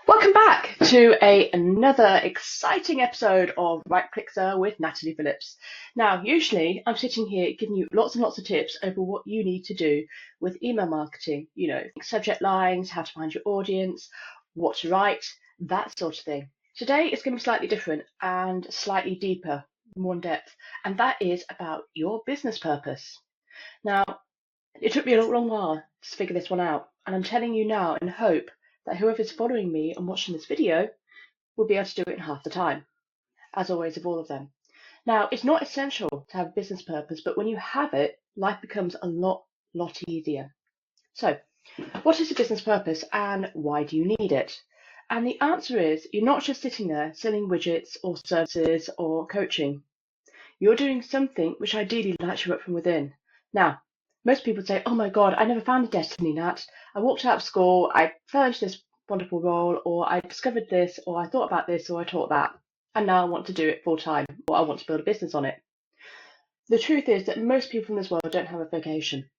Welcome back to another exciting episode of Right Click Sir with Natalie Phillips. Now, usually I'm sitting here giving you lots and lots of tips over what you need to do with email marketing, subject lines, how to find your audience, what to write, that sort of thing. Today is going to be slightly different and slightly deeper, more in depth, and that is about your business purpose. Now, it took me a long while to figure this one out, and I'm telling you now in hope that whoever's following me and watching this video will be able to do it in half the time, as always with all of them. Now, it's not essential to have a business purpose, but when you have it, life becomes a lot easier. So, what is a business purpose and why do you need it? And the answer is you're not just sitting there selling widgets or services or coaching. You're doing something which ideally lights you up from within. Now, most people say, oh my God, I never found a destiny, Nat. I walked out of school, I fell into this wonderful role, or I discovered this, or I thought about this, or I taught that, and now I want to do it full time, or I want to build a business on it. The truth is that most people in this world don't have a vocation.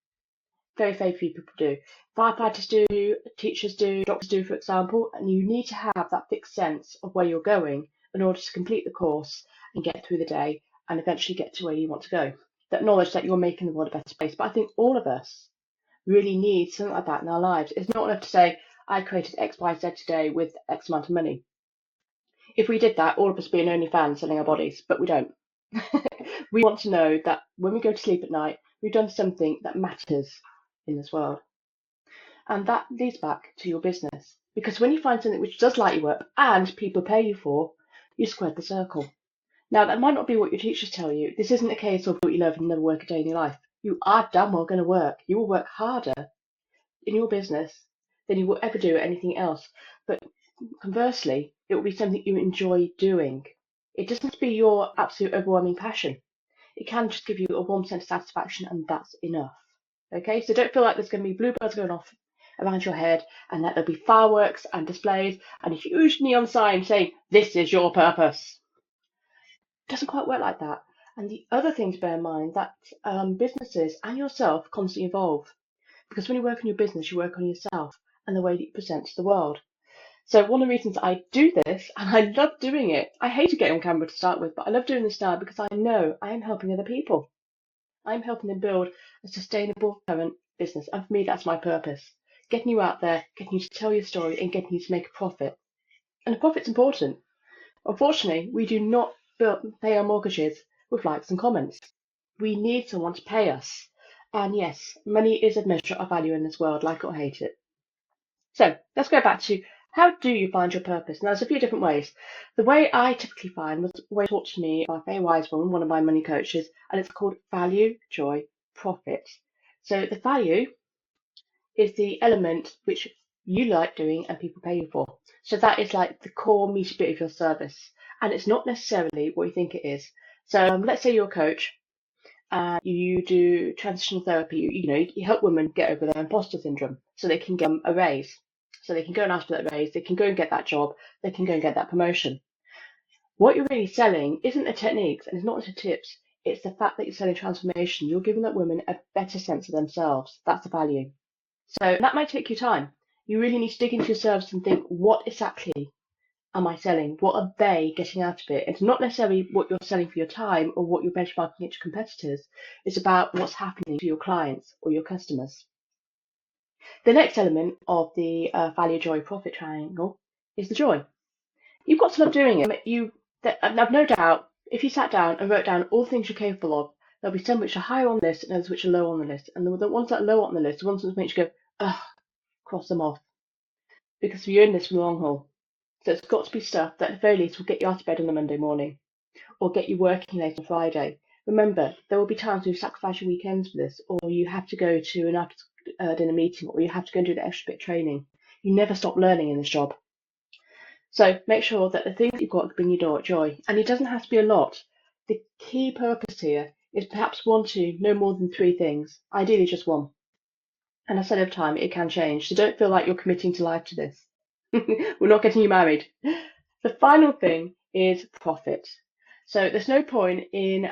Very few people do. Firefighters do, teachers do, doctors do, for example, and you need to have that fixed sense of where you're going in order to complete the course and get through the day and eventually get to where you want to go. That knowledge that you're making the world a better place. But I think all of us really need something like that in our lives. It's not enough to say, I created X, Y, Z today with X amount of money. If we did that, all of us would be an OnlyFans selling our bodies, but we don't. We want to know that when we go to sleep at night, we've done something that matters in this world. And that leads back to your business. Because when you find something which does light you up and people pay you for, you squared the circle. Now, that might not be what your teachers tell you. This isn't a case of what you love and never work a day in your life. You are damn well going to work. You will work harder in your business than you will ever do anything else. But conversely, it will be something you enjoy doing. It doesn't have to be your absolute overwhelming passion. It can just give you a warm sense of satisfaction, and that's enough. Okay, so don't feel like there's going to be bluebirds going off around your head and that there'll be fireworks and displays and a huge neon sign saying, this is your purpose. It doesn't quite work like that. And the other thing to bear in mind that businesses and yourself constantly evolve. Because when you work on your business, you work on yourself and the way that you present to the world. So one of the reasons I do this, and I love doing it, I hated getting on camera to start with, but I love doing this now because I know I am helping other people. I'm helping them build a sustainable current business. And for me, that's my purpose. Getting you out there, getting you to tell your story, and getting you to make a profit. And a profit's important. Unfortunately, we do not pay our mortgages with likes and comments. We need someone to pay us. And yes, money is a measure of value in this world, like it or hate it. So let's go back to how do you find your purpose? Now, there's a few different ways. The way I typically find was the way taught to me by a very wise woman, one of my money coaches, and it's called value, joy, profit. So the value is the element which you like doing and people pay you for. So that is like the core meaty bit of your service. And it's not necessarily what you think it is. So let's say you're a coach and you do transitional therapy. You help women get over their imposter syndrome so they can get a raise. So they can go and ask for that raise, they can go and get that job, they can go and get that promotion. What you're really selling isn't the techniques and it's not the tips, it's the fact that you're selling transformation. You're giving that woman a better sense of themselves. That's the value. So that might take you time. You really need to dig into your service and think, what exactly am I selling? What are they getting out of it? It's not necessarily what you're selling for your time or what you're benchmarking against your competitors. It's about what's happening to your clients or your customers. The next element of the value, joy, profit triangle is the joy. You've got to love doing it. I've no doubt if you sat down and wrote down all the things you're capable of, there'll be some which are higher on the list and others which are low on the list. And the ones that are low on the list, the ones that make you go, ugh, cross them off. Because you're in this for the long haul. So it's got to be stuff that at the very least will get you out of bed on a Monday morning or get you working late on Friday. Remember, there will be times when you sacrifice your weekends for this, or you have to go to an after dinner meeting, or you have to go and do the extra bit of training. You never stop learning in this job. So make sure that the things that you've got bring you joy. And it doesn't have to be a lot. The key purpose here is perhaps one to no more than 3 things, ideally just one. And I said over time, it can change. So don't feel like you're committing to life to this. We're not getting you married. The final thing is profit. So there's no point in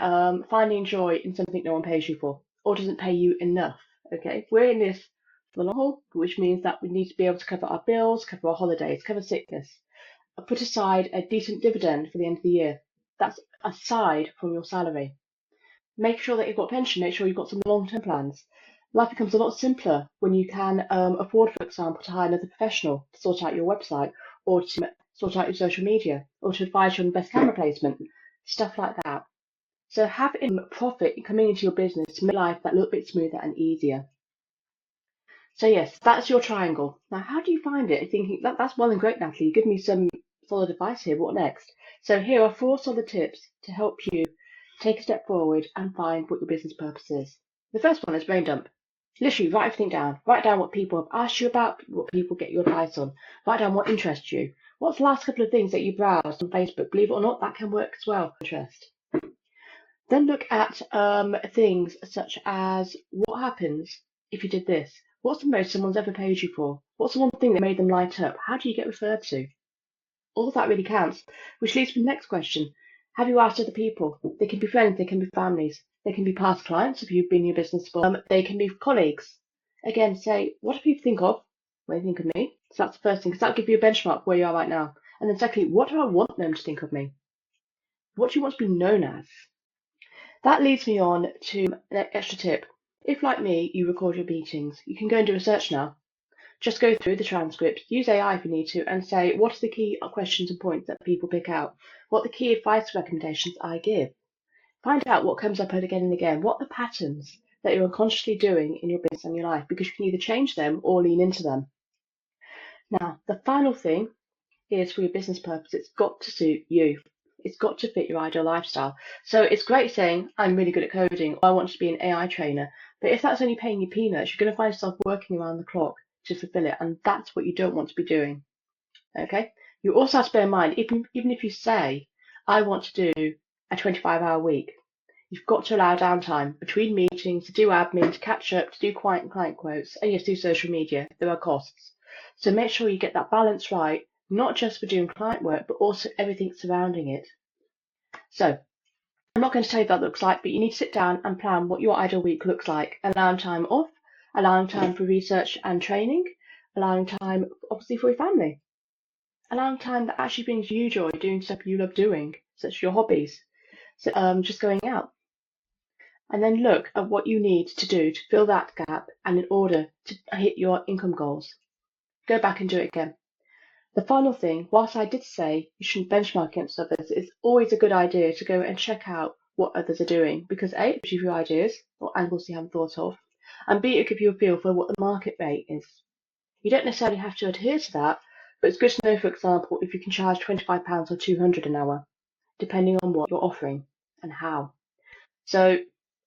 finding joy in something no one pays you for or doesn't pay you enough. Okay, we're in this for the long haul, which means that we need to be able to cover our bills, cover our holidays, cover sickness, put aside a decent dividend for the end of the year. That's aside from your salary. Make sure that you've got a pension, make sure you've got some long-term plans. Life becomes a lot simpler when you can afford, for example, to hire another professional to sort out your website or to sort out your social media or to advise you on the best camera placement, stuff like that. So have profit coming into your business to make life that little bit smoother and easier. So yes, that's your triangle. Now, how do you find it? Thinking that's well and great, Natalie. You give me some solid advice here. What next? So here are 4 solid tips to help you take a step forward and find what your business purpose is. The first one is brain dump. Literally write everything down. Write down what people have asked you about, what people get your advice on. Write down what interests you. What's the last couple of things that you browsed on Facebook? Believe it or not, that can work as well. Interest. Then look at things such as what happens if you did this? What's the most someone's ever paid you for? What's the one thing that made them light up? How do you get referred to? All of that really counts, which leads to the next question. Have you asked other people? They can be friends, they can be families, they can be past clients if you've been in your business for, they can be colleagues. Again, say, what do people think of when they think of me? So that's the first thing, because that'll give you a benchmark where you are right now. And then secondly, what do I want them to think of me? What do you want to be known as? That leads me on to an extra tip. If, like me, you record your meetings, you can go and do a search now. Just go through the transcript, use AI if you need to, and say, what are the key questions and points that people pick out? What are the key advice recommendations I give? Find out what comes up again and again. What are the patterns that you're unconsciously doing in your business and your life? Because you can either change them or lean into them. Now, the final thing is for your business purpose, it's got to suit you. It's got to fit your ideal lifestyle. So it's great saying, I'm really good at coding, or I want to be an AI trainer. But if that's only paying you peanuts, you're going to find yourself working around the clock to fulfill it. And that's what you don't want to be doing. Okay? You also have to bear in mind, even if you say, I want to do a 25-hour week, you've got to allow downtime between meetings to do admin, to catch up, to do client quotes, and yes, do social media. There are costs. So make sure you get that balance right, not just for doing client work, but also everything surrounding it. So I'm not going to tell you what that looks like, but you need to sit down and plan what your ideal week looks like. Allowing time off, allowing time for research and training, allowing time, obviously, for your family, allowing time that actually brings you joy, doing stuff you love doing, such as your hobbies. So just going out. And then look at what you need to do to fill that gap and in order to hit your income goals. Go back and do it again. The final thing, whilst I did say you shouldn't benchmark against others, it's always a good idea to go and check out what others are doing because A, it gives you ideas or angles you haven't thought of, and B, it gives you a feel for what the market rate is. You don't necessarily have to adhere to that, but it's good to know, for example, if you can charge £25 or £200 an hour, depending on what you're offering and how. So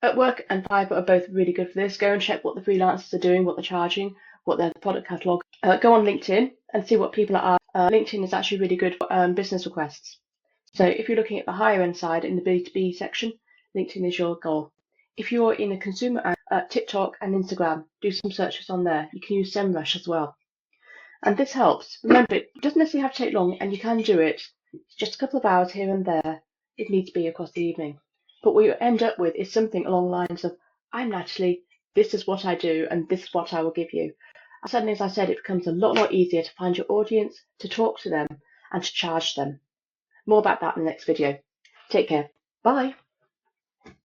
Upwork and Fiverr are both really good for this. Go and check what the freelancers are doing, what they're charging, what their product catalog. Go on LinkedIn and see what people are. LinkedIn is actually really good for business requests. So if you're looking at the higher end side in the B2B section, LinkedIn is your goal. If you're in a consumer TikTok and Instagram, do some searches on there. You can use SEMrush as well. And this helps. Remember, it doesn't necessarily have to take long, and you can do it. It's just a couple of hours here and there. It needs to be across the evening. But what you end up with is something along the lines of, I'm Natalie, this is what I do, and this is what I will give you. And suddenly, as I said, it becomes a lot easier to find your audience, to talk to them, and to charge them. More about that in the next video. Take care. Bye.